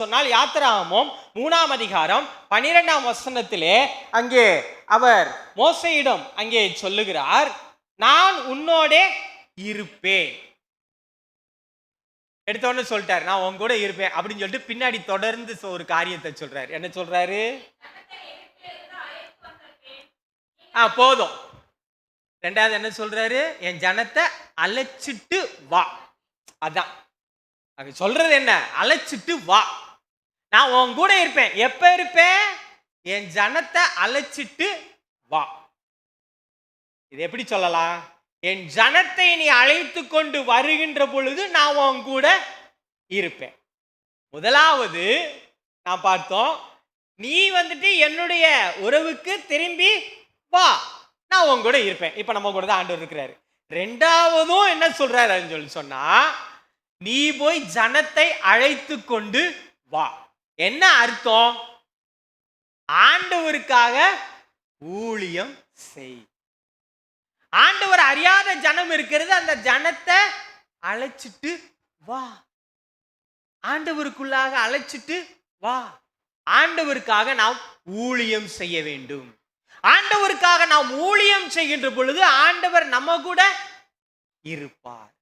சொன்னால் யாத்திராகமம் 3ஆம் அதிகாரம் 12ஆம் வசனத்திலே அங்கே அவர் மோசேயிடம் அங்கே சொல்லுகிறார், நான் உன்னோடே இருப்பேன். எடுத்தோன்னு சொல்லிட்டார், நான் உன் கூட இருப்பேன் அப்படின்னு சொல்லிட்டு பின்னாடி தொடர்ந்து ஒரு காரியத்தை சொல்றாரு. என்ன சொல்றாரு? போதும். ரெண்டாவது என்ன சொல்றாரு? என் ஜனத்தை அழைச்சிட்டு வா. அதான் அங்க சொல்றது. என்ன? அழைச்சிட்டு வா, நான் உன் கூட இருப்பேன். எப்ப இருப்பேன்? என் ஜனத்தை அழைச்சிட்டு வா. இது எப்படி சொல்லலாம்? என் ஜனத்தை நீ அழைத்து கொண்டு வருகின்ற பொழுது நான் உன் கூட இருப்பேன். முதலாவது நான் பார்த்தோம், நீ வந்துட்டு என்னுடைய உறவுக்கு திரும்பி வா, நான் உன் கூட இருப்பேன். இப்ப நம்ம கூட தான் ஆண்டவர் இருக்கிறாரு. ரெண்டாவதும் என்ன சொல்றாரு சொல்லி சொன்னா, நீ போய் ஜனத்தை அழைத்து கொண்டு வா. என்ன அர்த்தம்? ஆண்டவருக்காக ஊழியம் செய். ஆண்டவர் அறியாத ஜனம் இருக்கிறது, அந்த ஜனத்தை அழைச்சிட்டு வா. ஆண்டவருக்குள்ளாக அழைச்சிட்டு வா. ஆண்டவருக்காக நாம் ஊழியம் செய்ய வேண்டும். ஆண்டவருக்காக நாம் ஊழியம் செய்கின்ற பொழுது ஆண்டவர் நம்ம கூட இருப்பார்.